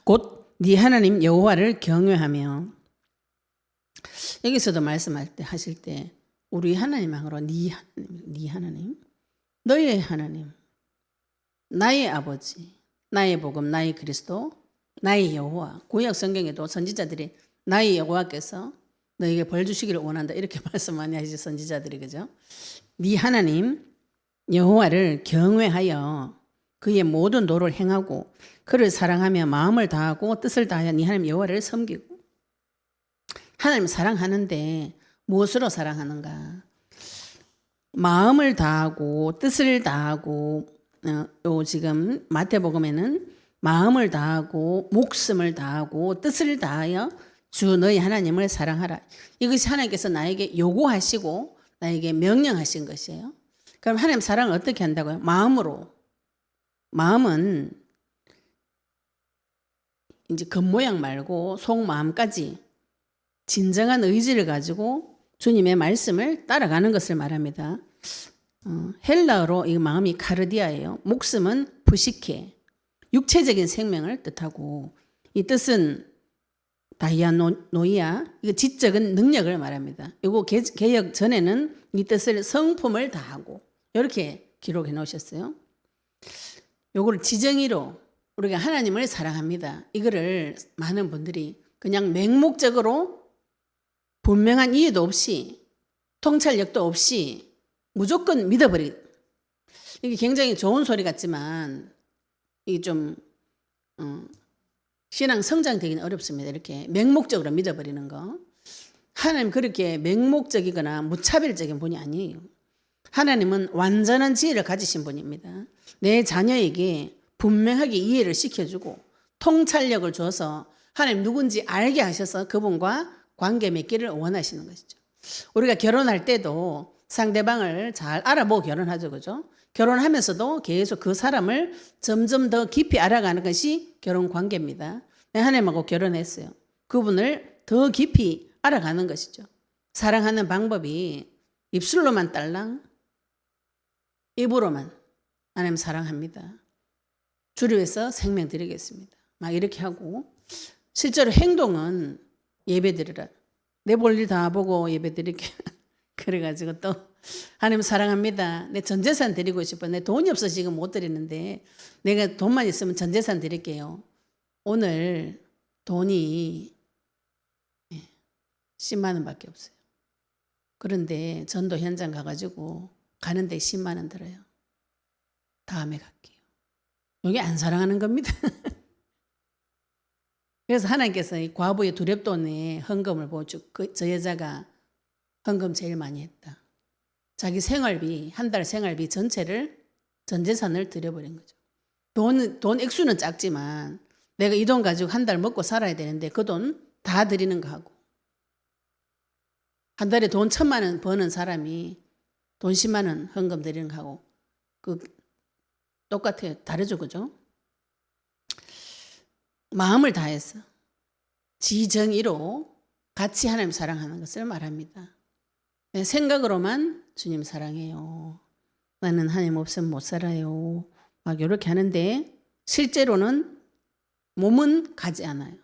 A: 곧 네 하나님 여호와를 경외하며, 여기서도 말씀할 때 하실 때 우리 하나님으로 네 하나님, 너의 하나님, 나의 아버지, 나의 복음, 나의 그리스도, 나의 여호와. 구약 성경에도 선지자들이 나의 여호와께서 너에게 벌 주시기를 원한다 이렇게 말씀 많이 하시죠, 선지자들이, 그죠? 네 하나님 여호와를 경외하여 그의 모든 도를 행하고 그를 사랑하며 마음을 다하고 뜻을 다하여 네 하나님 여호와를 섬기고. 하나님 사랑하는데 무엇으로 사랑하는가? 마음을 다하고 뜻을 다하고, 요 지금 마태복음에는 마음을 다하고 목숨을 다하고 뜻을 다하여 주 너희 하나님을 사랑하라. 이것이 하나님께서 나에게 요구하시고 나에게 명령하신 것이에요. 그럼 하나님 사랑을 어떻게 한다고요? 마음으로. 마음은 이제 겉모양 말고 속마음까지 진정한 의지를 가지고 주님의 말씀을 따라가는 것을 말합니다. 헬라어로 이 마음이 카르디아예요. 목숨은 푸시케, 육체적인 생명을 뜻하고, 이 뜻은 다이아노이아, 이거 지적인 능력을 말합니다. 이거 개역 전에는 이 뜻을 성품을 다하고 이렇게 기록해 놓으셨어요. 요거를 지정의로 우리가 하나님을 사랑합니다. 이거를 많은 분들이 그냥 맹목적으로 분명한 이해도 없이 통찰력도 없이 무조건 믿어버리. 이게 굉장히 좋은 소리 같지만 이게 좀 신앙 성장되기는 어렵습니다. 이렇게 맹목적으로 믿어버리는 거. 하나님 그렇게 맹목적이거나 무차별적인 분이 아니에요. 하나님은 완전한 지혜를 가지신 분입니다. 내 자녀에게 분명하게 이해를 시켜주고 통찰력을 줘서 하나님 누군지 알게 하셔서 그분과 관계 맺기를 원하시는 것이죠. 우리가 결혼할 때도 상대방을 잘 알아보고 결혼하죠, 그죠? 결혼하면서도 계속 그 사람을 점점 더 깊이 알아가는 것이 결혼 관계입니다. 내가 하나님하고 결혼했어요. 그분을 더 깊이 알아가는 것이죠. 사랑하는 방법이 입술로만 딸랑, 입으로만 하나님 사랑합니다, 주를 위해서 생명 드리겠습니다, 막 이렇게 하고, 실제로 행동은 예배드리라, 내 볼 일 다 보고 예배드릴게 그래가지고 또 하나님 사랑합니다, 내 전재산 드리고 싶어, 내 돈이 없어서 지금 못 드리는데 내가 돈만 있으면 전재산 드릴게요. 오늘 돈이 10만 원밖에 없어요. 그런데 전도 현장 가가지고 가는데 10만 원 들어요. 다음에 갈게요. 여기 안 사랑하는 겁니다. 그래서 하나님께서 이 과부의 두렵돈에 헌금을 보여주고, 저 여자가 헌금 제일 많이 했다. 자기 생활비, 한 달 생활비 전체를, 전 재산을 드려버린 거죠. 돈 액수는 작지만 내가 이 돈 가지고 한 달 먹고 살아야 되는데 그 돈 다 드리는 거 하고, 한 달에 돈 1,000만 원 버는 사람이 돈 10만 원 헌금 드리는 거 하고 그 똑같아요. 다르죠, 그죠? 마음을 다해서 지정의로 같이 하나님 사랑하는 것을 말합니다. 내 생각으로만 주님 사랑해요, 나는 하나님 없으면 못 살아요, 막 이렇게 하는데 실제로는 몸은 가지 않아요.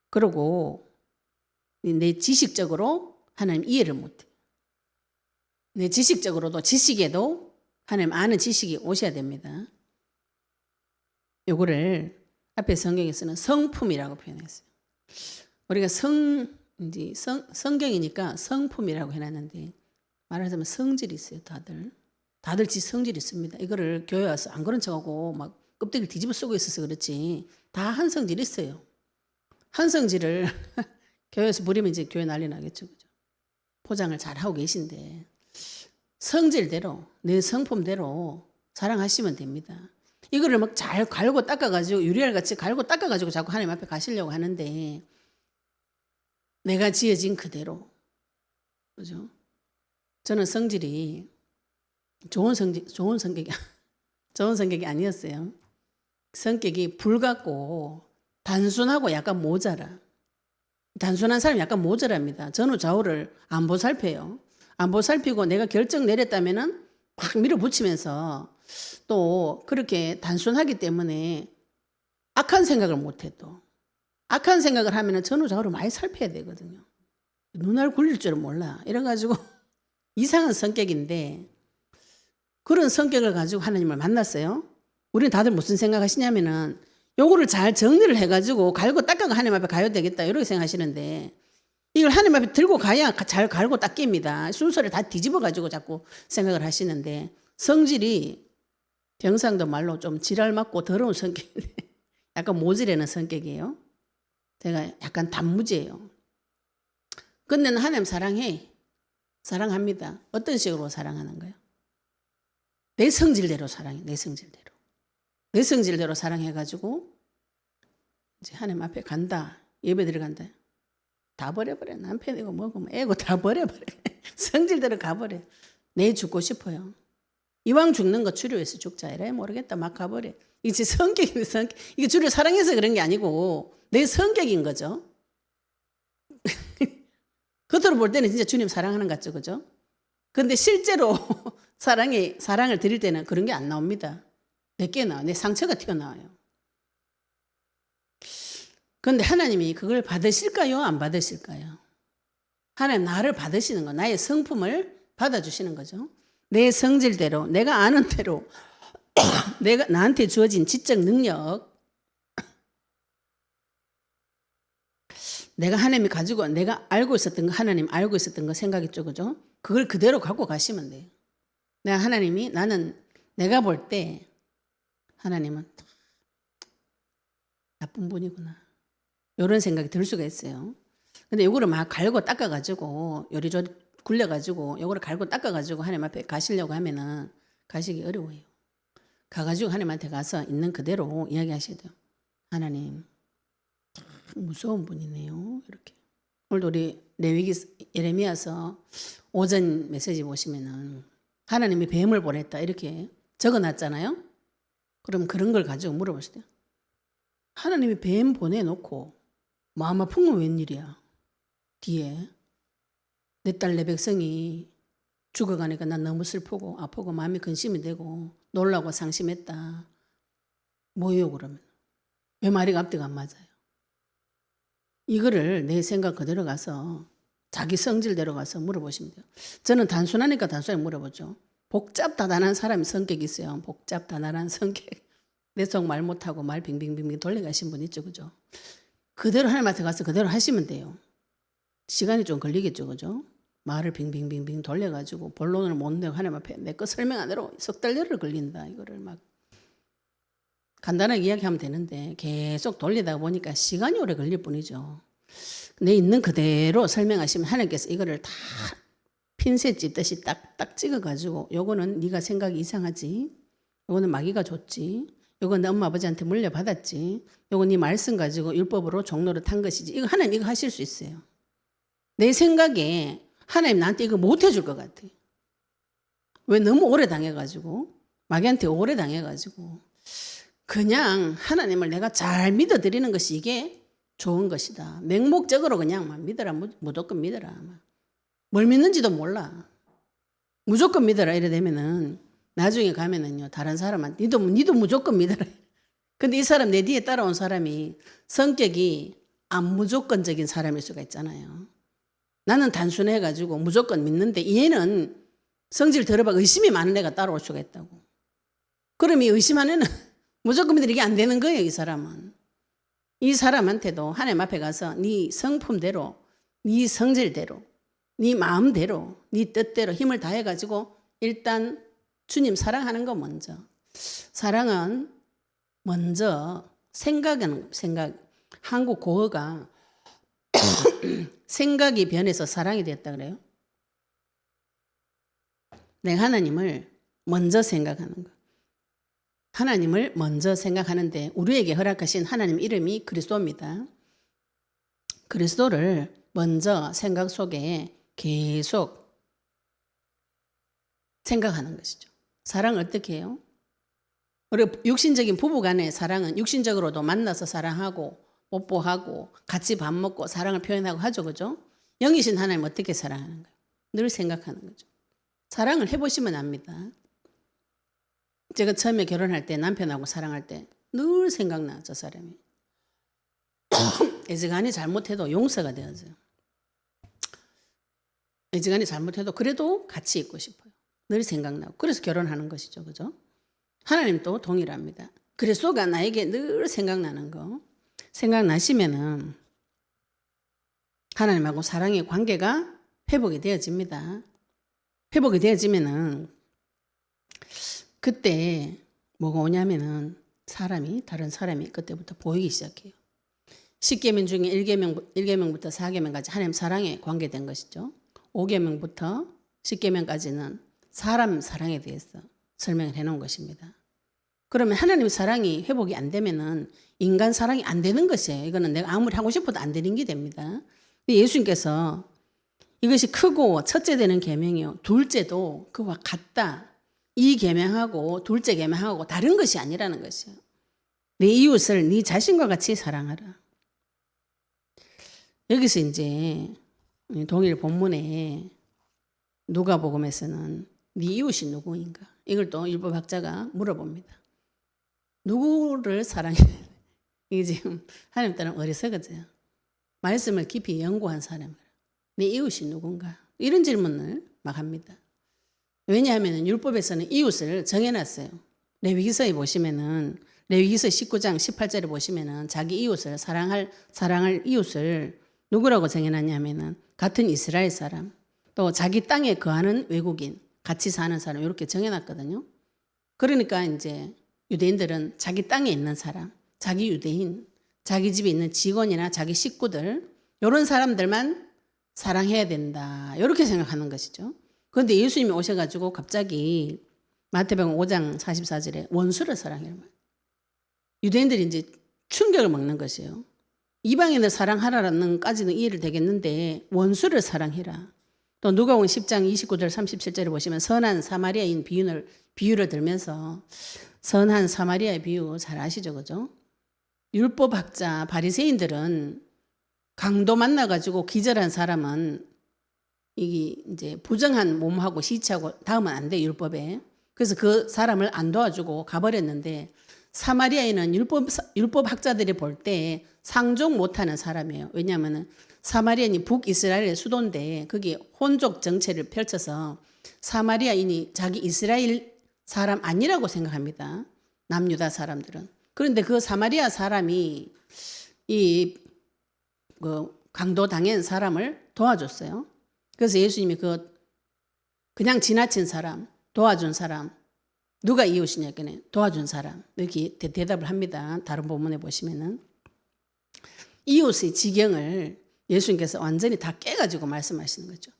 A: 그리고 내 지식적으로 하나님 이해를 못해. 내 지식적으로도 지식에도 하나님 아는 지식이 오셔야 됩니다. 요거를 앞에 성경에서는 성품이라고 표현했어요. 우리가 성경이니까 성품이라고 해놨는데 말하자면 성질이 있어요. 다들 성질이 있습니다. 이거를 교회 와서 안 그런 척하고 막 껍데기를 뒤집어 쓰고 있어서 그렇지 다 한 성질이 있어요. 한 성질을 교회에서 부리면 이제 교회 난리 나겠죠. 그죠? 포장을 잘 하고 계신데 성질대로 내 성품대로 자랑하시면 됩니다. 이거를 막 잘 갈고 닦아가지고 유리알 같이 갈고 닦아가지고 자꾸 하나님 앞에 가시려고 하는데 내가 지어진 그대로 그죠? 저는 성질이 좋은 성격이 아니었어요. 성격이 불같고 단순하고 약간 모자라. 단순한 사람이 약간 모자랍니다. 전후 좌우를 안 보살펴요. 안 보살피고 내가 결정 내렸다면은 막 밀어붙이면서 또 그렇게 단순하기 때문에 악한 생각을 못해 또. 악한 생각을 하면은 전후 좌우를 많이 살펴야 되거든요. 눈알 굴릴 줄은 몰라. 이래가지고 이상한 성격인데 그런 성격을 가지고 하나님을 만났어요. 우리는 다들 무슨 생각하시냐면은 요거를 잘 정리를 해가지고 갈고 닦아가 하나님 앞에 가야 되겠다 이렇게 생각하시는데 이걸 하나님 앞에 들고 가야 잘 갈고 닦입니다. 순서를 다 뒤집어가지고 자꾸 생각을 하시는데 성질이 경상도 말로 좀 지랄 맞고 더러운 성격인데 약간 모질애는 성격이에요. 제가 약간 단무지예요. 근데 하나님 사랑해. 사랑합니다. 어떤 식으로 사랑하는 거예요? 내 성질대로 사랑해. 내 성질대로. 내 성질대로 사랑해가지고 이제 하나님 앞에 간다. 예배 들어간다. 다 버려버려. 남편이고 뭐고 뭐 애고 다 버려버려. 성질대로 가버려. 내 죽고 싶어요. 이왕 죽는 거 주류해서 죽자. 이래 모르겠다. 막 가버려. 이게 제 성격인데 성격. 이게 주를 사랑해서 그런 게 아니고 내 성격인 거죠. 겉으로 볼 때는 진짜 주님 사랑하는 것 같죠. 그죠? 근데 실제로 사랑을 드릴 때는 그런 게 안 나옵니다. 내게 나와. 내 상처가 튀어나와요. 그런데 하나님이 그걸 받으실까요? 안 받으실까요? 하나님 나를 받으시는 거, 나의 성품을 받아주시는 거죠. 내 성질대로, 내가 아는 대로, 내가 나한테 주어진 지적 능력, 내가 하나님이 가지고 내가 알고 있었던 거, 하나님 알고 있었던 거 생각했죠, 그죠? 그걸 그대로 갖고 가시면 돼요. 내가 하나님이 나는 내가 볼 때 하나님은 나쁜 분이구나. 이런 생각이 들 수가 있어요. 근데 요거를 막 갈고 닦아가지고 요리조리 굴려가지고 요거를 갈고 닦아가지고 하나님 앞에 가시려고 하면은 가시기 어려워요. 가가지고 하나님한테 가서 있는 그대로 이야기하셔야 돼요. 하나님 무서운 분이네요. 이렇게. 오늘도 우리 레위기 예레미야서 오전 메시지 보시면은 하나님이 뱀을 보냈다 이렇게 적어놨잖아요. 그럼 그런 걸 가지고 물어보시대요. 하나님이 뱀 보내놓고 마음 아픈 건 웬일이야? 뒤에 내 딸 내 백성이 죽어가니까 난 너무 슬프고 아프고 마음이 근심이 되고 놀라고 상심했다. 뭐예요 그러면? 왜 말이 앞뒤가 안 맞아요? 이거를 내 생각 그대로 가서 자기 성질대로 가서 물어보시면 돼요. 저는 단순하니까 단순하게 물어보죠. 복잡다단한 사람이 성격이 있어요. 복잡다단한 성격. 내 속 말 못하고 말 빙빙빙빙 돌려가신 분 있죠. 그죠? 그대로 하나님한테 가서 그대로 하시면 돼요. 시간이 좀 걸리겠죠. 그죠? 말을 빙빙빙빙 돌려가지고 본론을 못 내고 하나님 앞에 내 거 설명하느라 석 달 열흘 걸린다. 이거를 막 간단하게 이야기하면 되는데 계속 돌리다 보니까 시간이 오래 걸릴 뿐이죠. 내 있는 그대로 설명하시면 하나님께서 이거를 다 핀셋 찝듯이 딱딱 찍어가지고 요거는 네가 생각이 이상하지. 요거는 마귀가 줬지. 요건 내 엄마 아버지한테 물려받았지. 요건 네 말씀 가지고 율법으로 종로를 탄 것이지. 이거 하나님 이거 하실 수 있어요. 내 생각에 하나님 나한테 이거 못 해줄 것 같아. 왜? 너무 오래 당해가지고 마귀한테 오래 당해가지고 그냥 하나님을 내가 잘 믿어드리는 것이 이게 좋은 것이다. 맹목적으로 그냥 막 믿어라. 무조건 믿어라. 뭘 믿는지도 몰라. 무조건 믿어라. 이래 되면은 나중에 가면은요 다른 사람한테 니도 무조건 믿어라. 근데 이 사람 내 뒤에 따라온 사람이 성격이 안 무조건적인 사람일 수가 있잖아요. 나는 단순해가지고 무조건 믿는데 얘는 성질 들어봐 의심이 많은 애가 따라올 수가 있다고. 그럼 이 의심하는 애는 무조건 믿으면 이게 안 되는 거예요. 이 사람은. 이 사람한테도 하나님 앞에 가서 네 성품대로, 네 성질대로, 네 마음대로, 네 뜻대로 힘을 다해가지고 일단 주님 사랑하는 거 먼저. 사랑은 먼저 생각하는 생각. 한국 고어가 생각이 변해서 사랑이 됐다 그래요. 내가 하나님을 먼저 생각하는 거. 하나님을 먼저 생각하는데 우리에게 허락하신 하나님 이름이 그리스도입니다. 그리스도를 먼저 생각 속에 계속 생각하는 것이죠. 사랑을 어떻게 해요? 우리 육신적인 부부간의 사랑은 육신적으로도 만나서 사랑하고 뽀뽀하고 같이 밥 먹고 사랑을 표현하고 하죠. 그죠? 영이신 하나님 어떻게 사랑하는 거예요? 늘 생각하는 거죠. 사랑을 해보시면 압니다. 제가 처음에 결혼할 때 남편하고 사랑할 때 늘 생각나 저 사람이. 애지간히 잘못해도 용서가 되어져요. 애지간히 잘못해도 그래도 같이 있고 싶어요. 늘 생각나고. 그래서 결혼하는 것이죠. 그죠? 하나님도 동일합니다. 그리스도가 나에게 늘 생각나는 거. 생각나시면은 하나님하고 사랑의 관계가 회복이 되어집니다. 회복이 되어지면은 그때 뭐가 오냐면은 다른 사람이 그때부터 보이기 시작해요. 10계명 중에 1계명부터 4계명까지 하나님 사랑에 관계된 것이죠. 5계명부터 10계명까지는 사람 사랑에 대해서 설명을 해놓은 것입니다. 그러면 하나님 사랑이 회복이 안 되면은 인간 사랑이 안 되는 것이에요. 이거는 내가 아무리 하고 싶어도 안 되는 게 됩니다. 예수님께서 이것이 크고 첫째 되는 계명이요. 둘째도 그와 같다. 이 계명하고 둘째 계명하고 다른 것이 아니라는 것이에요. 내 이웃을 네 자신과 같이 사랑하라. 여기서 이제 동일 본문에 누가복음에서는 네 이웃이 누구인가? 이걸 또 율법학자가 물어봅니다. 누구를 사랑해? 이게 지금 하나님 따라 어리석어져요. 말씀을 깊이 연구한 사람이라. 내 이웃이 누군가? 이런 질문을 막 합니다. 왜냐하면 율법에서는 이웃을 정해놨어요. 레위기서에 보시면은 레위기서 19장 18절에 보시면은 자기 이웃을 사랑할 이웃을 누구라고 정해놨냐면은 같은 이스라엘 사람, 또 자기 땅에 거하는 외국인, 같이 사는 사람 이렇게 정해놨거든요. 그러니까 이제 유대인들은 자기 땅에 있는 사람, 자기 유대인, 자기 집에 있는 직원이나 자기 식구들 이런 사람들만 사랑해야 된다. 이렇게 생각하는 것이죠. 그런데 예수님이 오셔가지고 갑자기 마태복음 5장 44절에 원수를 사랑해라. 유대인들이 이제 충격을 먹는 것이에요. 이방인을 사랑하라는 까지는 이해를 되겠는데 원수를 사랑해라. 또 누가복음 10장 29절 37절에 보시면 선한 사마리아인 비유를 들면서 선한 사마리아의 비유 잘 아시죠, 그죠? 율법학자 바리새인들은 강도 만나가지고 기절한 사람은 이게 이제 부정한 몸하고 시체하고 닿으면 안 돼, 율법에. 그래서 그 사람을 안 도와주고 가버렸는데 사마리아인은 율법학자들이 볼 때 상종 못하는 사람이에요. 왜냐하면 사마리아인이 북이스라엘의 수도인데 거기 혼족 정체를 펼쳐서 사마리아인이 자기 이스라엘 사람 아니라고 생각합니다. 남유다 사람들은. 그런데 그 사마리아 사람이 강도 당한 사람을 도와줬어요. 그래서 예수님이 그냥 지나친 사람, 도와준 사람, 누가 이웃이냐길래 도와준 사람 이렇게 대답을 합니다. 다른 본문에 보시면은 이웃의 지경을 예수님께서 완전히 다 깨가지고 말씀하시는 거죠.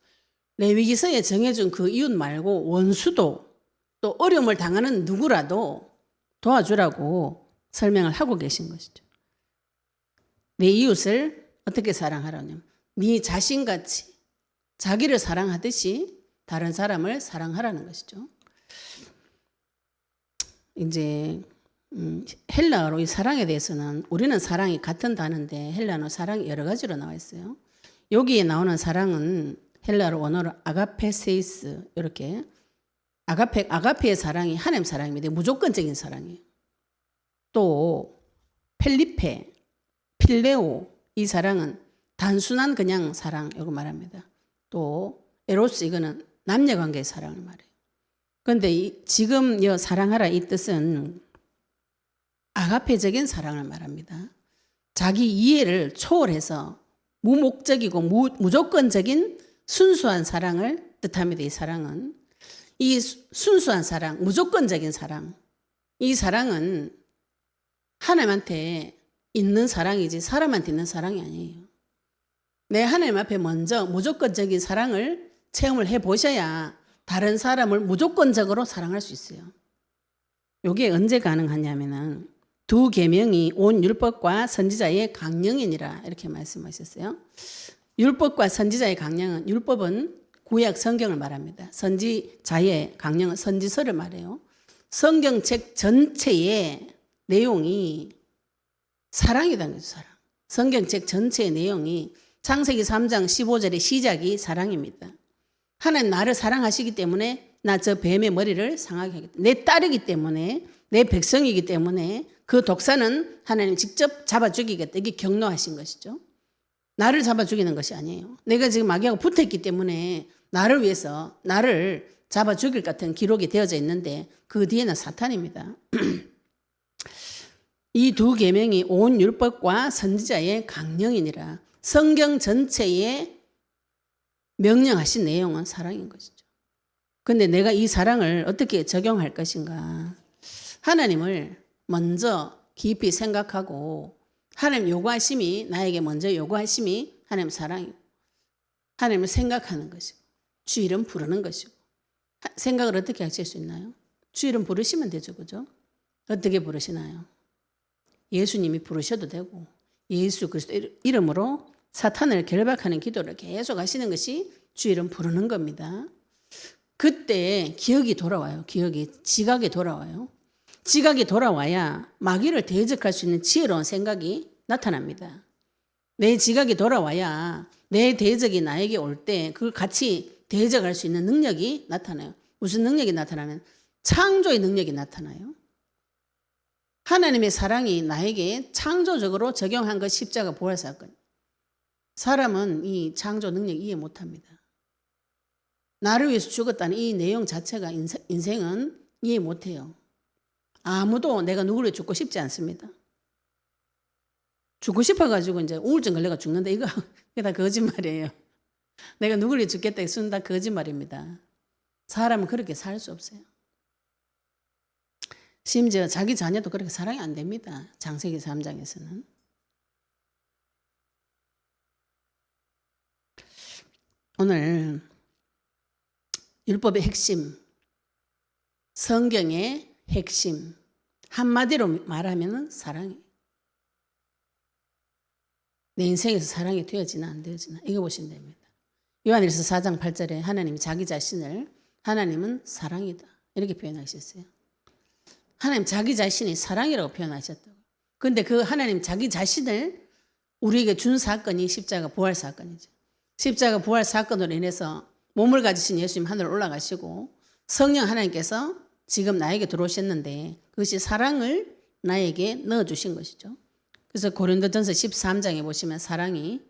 A: 레위기서에 정해준 그 이웃 말고 원수도 또 어려움을 당하는 누구라도 도와주라고 설명을 하고 계신 것이죠. 내 이웃을 어떻게 사랑하라냐면 네 자신같이 자기를 사랑하듯이 다른 사람을 사랑하라는 것이죠. 이제 헬라어로 이 사랑에 대해서는 우리는 사랑이 같은 단어인데 헬라어는 사랑이 여러 가지로 나와 있어요. 여기에 나오는 사랑은 헬라어 원어로 아가페세이스 이렇게 아가페의 사랑이 하나님 사랑입니다. 무조건적인 사랑이에요. 또 펠리페, 필레오 이 사랑은 단순한 그냥 사랑 이거 말합니다. 또 에로스 이거는 남녀 관계의 사랑을 말해요. 그런데 지금 이 사랑하라 이 뜻은 아가페적인 사랑을 말합니다. 자기 이해를 초월해서 무목적이고 무조건적인 순수한 사랑을 뜻합니다. 이 사랑은 이 순수한 사랑, 무조건적인 사랑, 이 사랑은 하나님한테 있는 사랑이지 사람한테 있는 사랑이 아니에요. 내 하나님 앞에 먼저 무조건적인 사랑을 체험을 해보셔야 다른 사람을 무조건적으로 사랑할 수 있어요. 이게 언제 가능하냐면은 두 계명이 온 율법과 선지자의 강령이니라 이렇게 말씀하셨어요. 율법과 선지자의 강령은 율법은 구약 성경을 말합니다. 선지자의 강령은 선지서를 말해요. 성경책 전체의 내용이 사랑이라는 거죠. 사랑. 성경책 전체의 내용이 창세기 3장 15절의 시작이 사랑입니다. 하나님 나를 사랑하시기 때문에 나 저 뱀의 머리를 상하게 하겠다. 내 딸이기 때문에 내 백성이기 때문에 그 독사는 하나님 직접 잡아 죽이겠다. 이게 경노하신 것이죠. 나를 잡아 죽이는 것이 아니에요. 내가 지금 마귀하고 붙어있기 때문에 나를 위해서 나를 잡아 죽일 같은 기록이 되어져 있는데 그 뒤에는 사탄입니다. 이 두 계명이 온 율법과 선지자의 강령이니라. 성경 전체에 명령하신 내용은 사랑인 것이죠. 그런데 내가 이 사랑을 어떻게 적용할 것인가? 하나님을 먼저 깊이 생각하고 하나님 요구하심이 나에게 먼저 요구하심이 하나님 사랑이고 하나님을 생각하는 것이고 주 이름 부르는 것이고 생각을 어떻게 하실 수 있나요? 주 이름 부르시면 되죠. 그죠? 어떻게 부르시나요? 예수님이 부르셔도 되고 예수 그리스도 이름으로 사탄을 결박하는 기도를 계속 하시는 것이 주 이름 부르는 겁니다. 그때 기억이 돌아와요. 지각이 돌아와요. 지각이 돌아와야 마귀를 대적할 수 있는 지혜로운 생각이 나타납니다. 내 지각이 돌아와야 내 대적이 나에게 올 때 그걸 같이 대적할 수 있는 능력이 나타나요. 무슨 능력이 나타나면 창조의 능력이 나타나요. 하나님의 사랑이 나에게 창조적으로 적용한 것 십자가 부활 사건. 사람은 이 창조 능력 이해 못합니다. 나를 위해서 죽었다는 이 내용 자체가 인생은 이해 못해요. 아무도 내가 누구를 죽고 싶지 않습니다. 죽고 싶어가지고 이제 우울증 걸려가 죽는다. 이게 다 거짓말이에요. 내가 누구를 죽겠다 했으면 다 거짓말입니다. 사람은 그렇게 살 수 없어요. 심지어 자기 자녀도 그렇게 사랑이 안 됩니다. 창세기 3장에서는. 오늘 율법의 핵심, 성경의 핵심, 한마디로 말하면 사랑이에요. 내 인생에서 사랑이 되어지나 안 되어지나 이거 보시면 됩니다. 요한일서 4장 8절에 하나님이 자기 자신을 하나님은 사랑이다 이렇게 표현하셨어요. 하나님 자기 자신이 사랑이라고 표현하셨다고. 그런데 그 하나님 자기 자신을 우리에게 준 사건이 십자가 부활 사건이죠. 십자가 부활 사건으로 인해서 몸을 가지신 예수님 하늘 올라가시고 성령 하나님께서 지금 나에게 들어오셨는데 그것이 사랑을 나에게 넣어주신 것이죠. 그래서 고린도전서 13장에 보시면 사랑이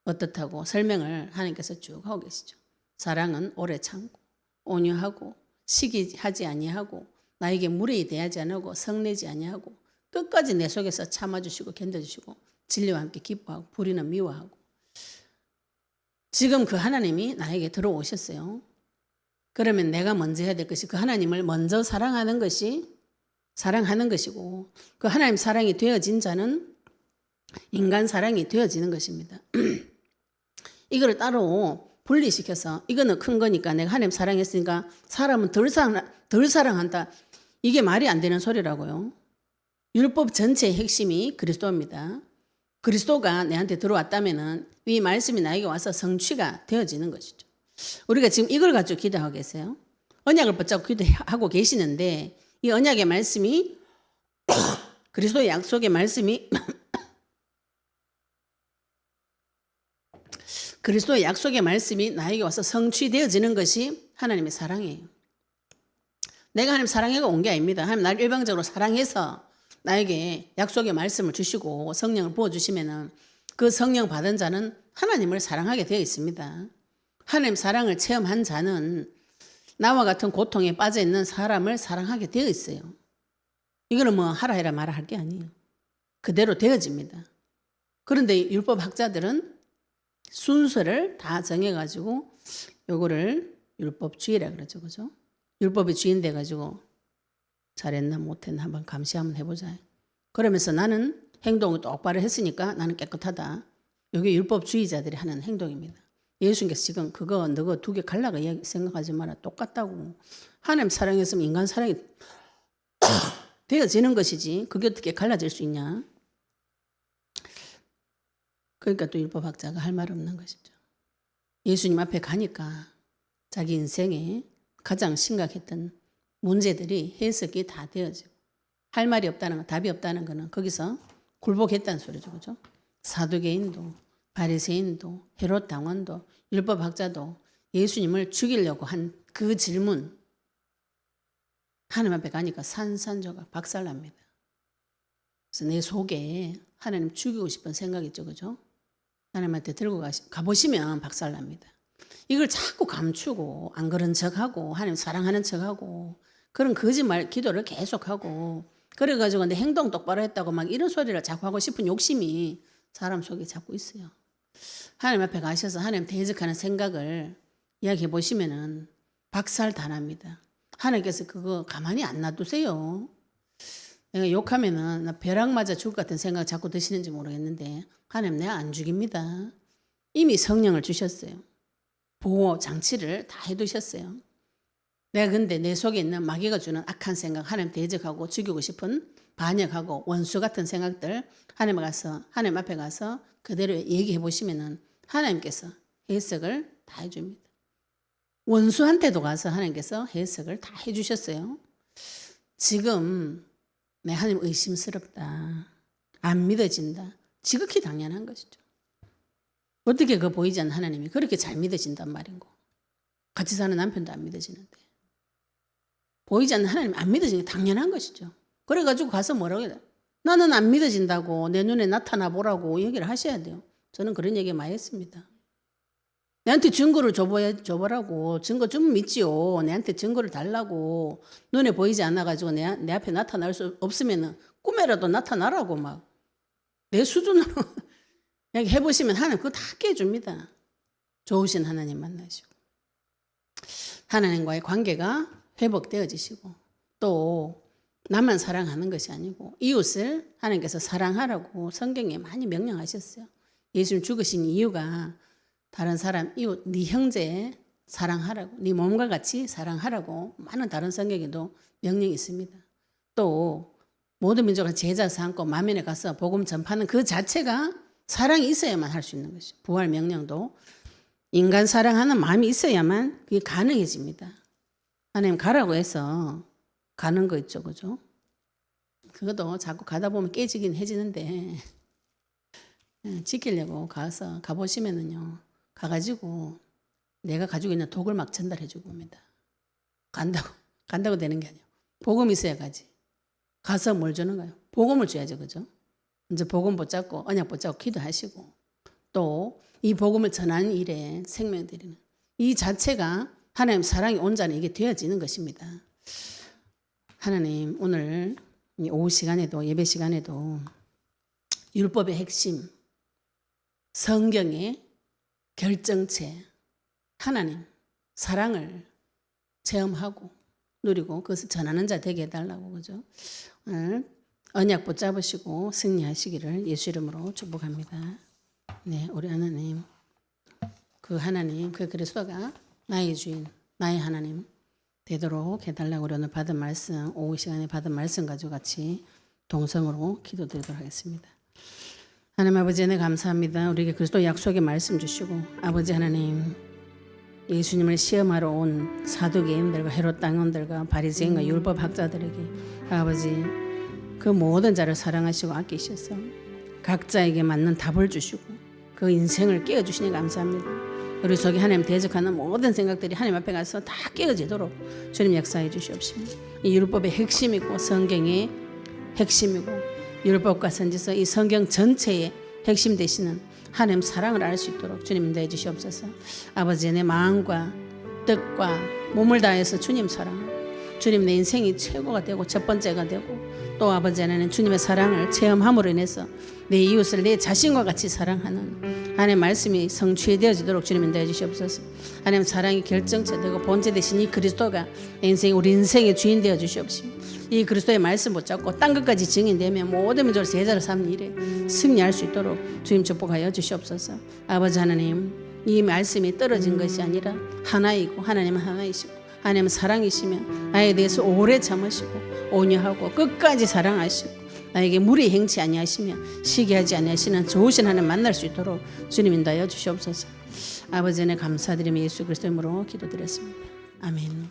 A: 어떻다고 설명을 하나님께서 쭉 하고 계시죠. 사랑은 오래 참고 온유하고 시기하지 아니하고 나에게 무례히 대하지 않고 성내지 아니하고 끝까지 내 속에서 참아주시고 견뎌주시고 진리와 함께 기뻐하고 불의는 미워하고 지금 그 하나님이 나에게 들어오셨어요. 그러면 내가 먼저 해야 될 것이 그 하나님을 먼저 사랑하는 것이고 그 하나님 사랑이 되어진 자는 인간 사랑이 되어지는 것입니다. 이거를 따로 분리시켜서 이거는 큰 거니까 내가 하나님 사랑했으니까 사람은 덜 사랑한다. 이게 말이 안 되는 소리라고요. 율법 전체의 핵심이 그리스도입니다. 그리스도가 내한테 들어왔다면 이 말씀이 나에게 와서 성취가 되어지는 것이죠. 우리가 지금 이걸 가지고 기도하고 계세요. 언약을 붙잡고 기도하고 계시는데 이 언약의 말씀이 그리스도의 약속의 말씀이 그리스도의 약속의 말씀이 나에게 와서 성취되어지는 것이 하나님의 사랑이에요. 내가 하나님 사랑해가 온 게 아닙니다. 하나님 나를 일방적으로 사랑해서 나에게 약속의 말씀을 주시고 성령을 부어주시면 그 성령 받은 자는 하나님을 사랑하게 되어 있습니다. 하나님 사랑을 체험한 자는 나와 같은 고통에 빠져 있는 사람을 사랑하게 되어 있어요. 이거는 뭐 하라 해라 말아 할 게 아니에요. 그대로 되어집니다. 그런데 율법 학자들은 순서를 다 정해가지고 요거를 율법주의라 그러죠. 그죠? 율법의 주인 돼가지고 잘했나 못했나 한번 감시 한번 해보자. 그러면서 나는 행동을 똑바로 했으니까 나는 깨끗하다. 이게 율법주의자들이 하는 행동입니다. 예수님께서 지금 그거 너거 두 개 갈라고 생각하지 마라. 똑같다고. 하나님 사랑했으면 인간 사랑이 되어지는 것이지 그게 어떻게 갈라질 수 있냐. 그러니까 또 율법학자가 할 말 없는 것이죠. 예수님 앞에 가니까 자기 인생에 가장 심각했던 문제들이 해석이 다 되어지고 할 말이 없다는 거, 답이 없다는 거는 거기서 굴복했다는 소리죠. 그죠? 사두개인도 바리새인도 헤롯 당원도 율법학자도 예수님을 죽이려고 한 그 질문 하나님 앞에 가니까 산산조각 박살납니다. 그래서 내 속에 하나님 죽이고 싶은 생각이 있죠. 그죠? 하나님한테 들고 가보시면 박살납니다. 이걸 자꾸 감추고 안 그런 척하고 하나님 사랑하는 척하고 그런 거짓말 기도를 계속하고 그래가지고 내 행동 똑바로 했다고 막 이런 소리를 자꾸 하고 싶은 욕심이 사람 속에 자꾸 있어요. 하나님 앞에 가셔서 하나님 대적하는 생각을 이야기해 보시면은 박살 다 납니다. 하나님께서 그거 가만히 안 놔두세요. 내가 욕하면은 나 벼락 맞아 죽을 것 같은 생각 자꾸 드시는지 모르겠는데 하나님 내가 안 죽입니다. 이미 성령을 주셨어요. 보호 장치를 다 해두셨어요. 내가 근데 내 속에 있는 마귀가 주는 악한 생각, 하나님 대적하고 죽이고 싶은 반역하고 원수 같은 생각들 하나님 앞에 가서 그대로 얘기해 보시면은 하나님께서 해석을 다 해줍니다. 원수한테도 가서 하나님께서 해석을 다 해주셨어요. 지금 내 하나님 의심스럽다. 안 믿어진다. 지극히 당연한 것이죠. 어떻게 그 보이지 않는 하나님이 그렇게 잘 믿어진단 말인고. 같이 사는 남편도 안 믿어지는데. 보이지 않는 하나님이 안 믿어지는 게 당연한 것이죠. 그래가지고 가서 뭐라고 해야 돼? 나는 안 믿어진다고 내 눈에 나타나 보라고 얘기를 하셔야 돼요. 저는 그런 얘기 많이 했습니다. 내한테 증거를 줘보라고. 증거 좀 믿지요. 내한테 증거를 달라고. 눈에 보이지 않아가지고 내 앞에 나타날 수 없으면 꿈에라도 나타나라고 막. 내 수준으로 해보시면 하나님 그거 다 깨줍니다. 좋으신 하나님 만나시고. 하나님과의 관계가 회복되어지시고 또 나만 사랑하는 것이 아니고 이웃을 하나님께서 사랑하라고 성경에 많이 명령하셨어요. 예수님 죽으신 이유가 다른 사람, 이웃, 네 형제 사랑하라고, 네 몸과 같이 사랑하라고 많은 다른 성경에도 명령이 있습니다. 또 모든 민족을 제자 삼고 만민에 가서 복음 전파하는 그 자체가 사랑이 있어야만 할 수 있는 것이죠. 부활 명령도 인간 사랑하는 마음이 있어야만 그게 가능해집니다. 하나님 가라고 해서 가는 거 있죠. 그죠? 그것도 자꾸 가다 보면 깨지긴 해지는데 지키려고 가보시면은요. 가가지고 내가 가지고 있는 독을 막 전달해 주고 옵니다. 간다고 되는 게 아니에요. 복음 있어야 가지. 가서 뭘 주는 거예요? 복음을 줘야죠. 그죠? 이제 복음 붙잡고 언약 붙잡고 기도하시고 또 이 복음을 전하는 일에 생명 드리는 이 자체가 하나님 사랑이 온 자는 이게 되어지는 것입니다. 하나님 오늘 오후 시간에도 예배 시간에도 율법의 핵심 성경의 결정체 하나님 사랑을 체험하고 누리고 그것을 전하는 자 되게 해달라고 그죠? 오늘 언약 붙잡으시고 승리하시기를 예수 이름으로 축복합니다. 네, 우리 하나님 그 그리스도가 나의 주인 나의 하나님 되도록 해달라고 우리 오늘 받은 말씀 오후 시간에 받은 말씀 가지고 같이 동성으로 기도드리도록 하겠습니다. 하나님 아버지 은혜 감사합니다. 우리에게 그리스도 약속의 말씀 주시고 아버지 하나님 예수님을 시험하러 온 사두개인들과 헤롯 당원들과 바리새인과 율법학자들에게 아버지 그 모든 자를 사랑하시고 아끼셔서 각자에게 맞는 답을 주시고 그 인생을 깨워주시니 감사합니다. 우리 속에 하나님 대적하는 모든 생각들이 하나님 앞에 가서 다 깨어지도록 주님 역사해 주시옵시며 이 율법의 핵심이고 성경의 핵심이고 율법과 선지서 이 성경 전체의 핵심 되시는 하나님 사랑을 알 수 있도록 주님 인도해 주시옵소서. 아버지 내 마음과 뜻과 몸을 다해서 주님 사랑을, 주님 내 인생이 최고가 되고 첫 번째가 되고, 또 아버지 하나님 주님의 사랑을 체험함으로 인해서 내 이웃을 내 자신과 같이 사랑하는 하나님 말씀이 성취되어지도록 주님 인도해 주시옵소서. 하나님 사랑이 결정체되고 본체 되신 이 그리스도가 우리 인생의 주인 되어 주시옵시고, 이 그리스도의 말씀 붙잡고 땅 끝까지 증인되면 모든 민족을 제자로 삼는 일에 승리할 수 있도록 주님 축복하여 주시옵소서. 아버지 하나님, 이 말씀이 떨어진 것이 아니라 하나이고 하나님은 하나이시고 하나님은 사랑이시며 나에 대해서 오래 참으시고 온유하고 끝까지 사랑하시고 나에게 무리 행치 아니하시며 시기하지 아니하시는 좋으신 하나님 만날 수 있도록 주님 인도하여 주시옵소서. 아버지 네 감사드리며 예수 그리스도 이름으로 기도드렸습니다. 아멘.